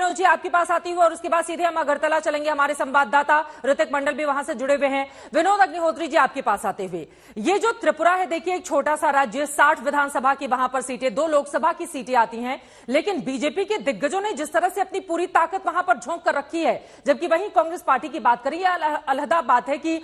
विनोद जी आपके पास आती हूँ और उसके बाद सीधे हम अगरतला चलेंगे। हमारे संवाददाता ऋतिक मंडल भी वहां से जुड़े हुए हैं। विनोद अग्निहोत्री जी आपके पास आते हुए, ये जो त्रिपुरा है, देखिए एक छोटा सा राज्य, 60 विधानसभा की वहां पर सीटें, 2 लोकसभा की सीटें आती हैं, लेकिन बीजेपी के दिग्गजों ने जिस तरह से अपनी पूरी ताकत वहां पर झोंक कर रखी है, जबकि वहीं कांग्रेस पार्टी की बात करिए, अलहदा बात है कि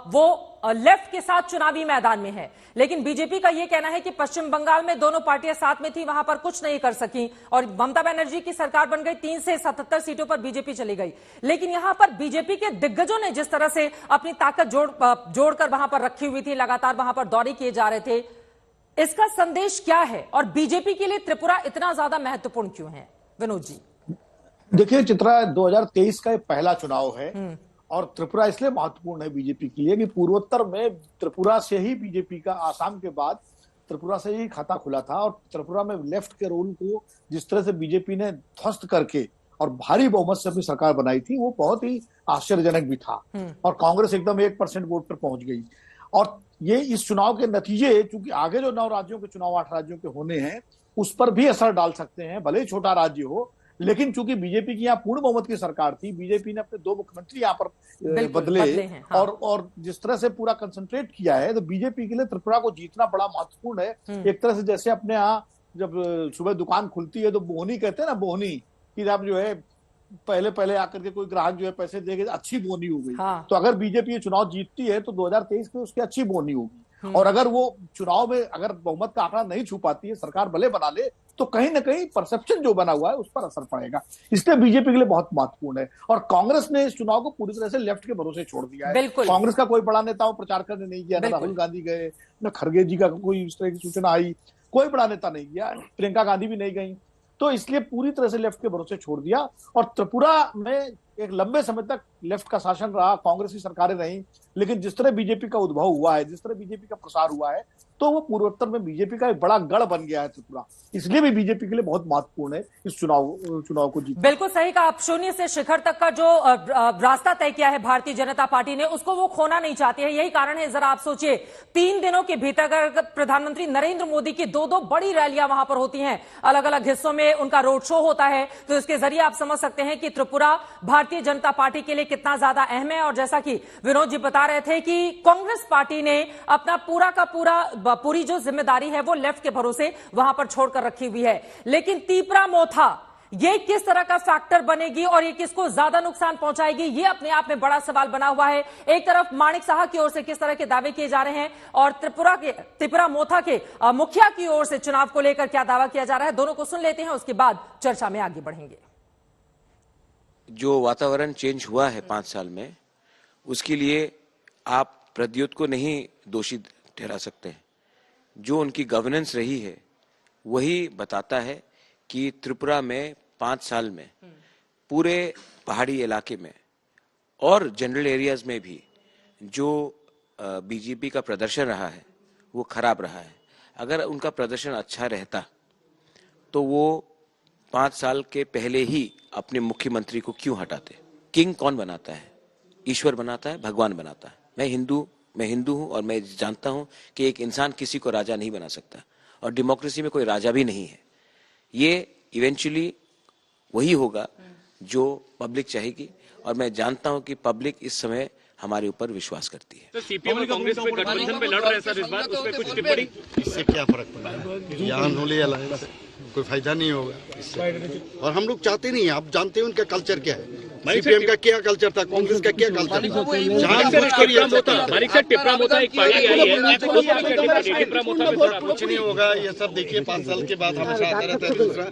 वो लेफ्ट के साथ चुनावी मैदान में है। लेकिन बीजेपी का यह कहना है कि पश्चिम बंगाल में दोनों पार्टियां साथ में थी, वहां पर कुछ नहीं कर सकी और ममता बनर्जी की सरकार बन गई, 3 से 77 सीटों पर बीजेपी चली गई। लेकिन यहां पर बीजेपी के दिग्गजों ने जिस तरह से अपनी ताकत जोड़कर वहां पर रखी हुई थी, लगातार वहां पर दौरे किए जा रहे थे, इसका संदेश क्या है और बीजेपी के लिए त्रिपुरा इतना ज्यादा महत्वपूर्ण क्यों है? विनोद जी देखिए चित्रा, 2023 का पहला चुनाव है और त्रिपुरा इसलिए महत्वपूर्ण है बीजेपी के लिए कि पूर्वोत्तर में त्रिपुरा से ही बीजेपी का, आसाम के बाद त्रिपुरा से ही खाता खुला था और त्रिपुरा में लेफ्ट के रोल को जिस तरह से बीजेपी ने ध्वस्त करके और भारी बहुमत से अपनी सरकार बनाई थी, वो बहुत ही आश्चर्यजनक भी था। और कांग्रेस एकदम 1% वोट पर पहुंच गई। और ये इस चुनाव के नतीजे, चूंकि आगे जो 9 राज्यों के चुनाव 8 राज्यों के होने हैं, उस पर भी असर डाल सकते हैं, भले ही छोटा राज्य हो। लेकिन चूंकि बीजेपी की यहाँ पूर्ण बहुमत की सरकार थी, बीजेपी ने अपने 2 मुख्यमंत्री यहाँ पर बदले हैं, हाँ। और जिस तरह से पूरा कंसंट्रेट किया है, तो बीजेपी के लिए त्रिपुरा को जीतना बड़ा महत्वपूर्ण है। एक तरह से जैसे अपने यहाँ जब सुबह दुकान खुलती है तो बोहनी कहते हैं ना, बोहनी कि आप जो है पहले आकर के कोई ग्राहक जो है पैसे देके अच्छी बोनी हो गई, हाँ। तो अगर बीजेपी ये चुनाव जीतती है तो 2023 में उसकी अच्छी बोनी होगी। और अगर वो चुनाव में अगर बहुमत का आंकड़ा नहीं छू पाती है, सरकार भले बना ले, तो कहीं ना कहीं परसेप्शन जो बना हुआ है उस पर असर पड़ेगा। इसलिए बीजेपी के लिए बहुत महत्वपूर्ण है। और कांग्रेस ने इस चुनाव को पूरी तरह से लेफ्ट के भरोसे छोड़ दिया है। कांग्रेस का कोई बड़ा नेता प्रचार करने नहीं गया, न राहुल गांधी गए, न खड़गे जी का कोई इस तरह की सूचना आई, कोई बड़ा नेता नहीं गया, प्रियंका गांधी भी नहीं गई। तो इसलिए पूरी तरह से लेफ्ट के भरोसे छोड़ दिया। और त्रिपुरा में एक लंबे समय तक लेफ्ट का शासन रहा, कांग्रेस की सरकारें रहीं, लेकिन जिस तरह बीजेपी का उद्भव हुआ है, जिस तरह बीजेपी का प्रसार हुआ है, तो वो पूर्वोत्तर में बीजेपी का एक बड़ा गढ़ बन गया है त्रिपुरा। इसलिए भी बीजेपी के लिए बहुत महत्वपूर्ण है इस चुनाव को जीतना। बिल्कुल सही कहा आप। शून्य से शिखर तक का जो रास्ता तय किया है भारतीय जनता पार्टी ने, उसको वो खोना नहीं चाहती है। यही कारण है, जरा आप सोचिए, 3 दिनों के भीतर अगर प्रधानमंत्री नरेंद्र मोदी की 2 बड़ी रैलियां वहां पर होती हैं, अलग अलग हिस्सों में उनका रोड शो होता है, तो इसके जरिए आप समझ सकते हैं कि त्रिपुरा भारतीय जनता पार्टी के लिए कितना ज्यादा अहम है। और जैसा कि विनोद जी बता रहे थे कि कांग्रेस पार्टी ने अपना पूरी जो जिम्मेदारी है वो लेफ्ट के भरोसे वहां पर छोड़कर रखी हुई है। लेकिन तीपरा मोथा ये किस तरह का फैक्टर बनेगी और ये किसको ज्यादा नुकसान पहुंचाएगी, ये अपने आप में बड़ा सवाल बना हुआ है। एक तरफ माणिक साहा की ओर से किस तरह के दावे किए जा रहे हैं और त्रिपुरा मोथा के मुखिया की ओर से चुनाव को लेकर क्या दावा किया जा रहा है, दोनों को सुन लेते हैं, उसके बाद चर्चा में आगे बढ़ेंगे। जो वातावरण चेंज हुआ है 5 साल में, उसके लिए आप प्रद्योत को नहीं दोषी ठहरा सकते हैं। जो उनकी गवर्नेंस रही है वही बताता है कि त्रिपुरा में 5 साल में पूरे पहाड़ी इलाके में और जनरल एरियाज में भी जो बीजेपी का प्रदर्शन रहा है वो खराब रहा है। अगर उनका प्रदर्शन अच्छा रहता तो वो 5 साल के पहले ही अपने मुख्यमंत्री को क्यों हटाते? किंग कौन बनाता है? ईश्वर बनाता है, भगवान बनाता है। मैं हिंदू हूं और मैं जानता हूं कि एक इंसान किसी को राजा नहीं बना सकता और डेमोक्रेसी में कोई राजा भी नहीं है। ये इवेंचुअली वही होगा जो पब्लिक चाहेगी और मैं जानता हूं कि पब्लिक इस समय हमारे ऊपर विश्वास करती है। तो सीपीएम और कांग्रेस पे गठबंधन पे लड़ रहे हैं सर, इस बार उस पे कुछ टिप्पणी? इससे क्या फर्क पड़ेगा? यहाँ नोले अलायंस कोई फायदा नहीं होगा इससे। और हम लोग चाहते नहीं, आप जानते हैं उनका कल्चर क्या है। सीपीएम का क्या कल्चर था, कांग्रेस का क्या कल्चर था? टिप्रा मोथा एक पार्टी आई है, कुछ नहीं होगा। ये सब देखिए 5 साल के बाद हमेशा आता रहता है दूसरा।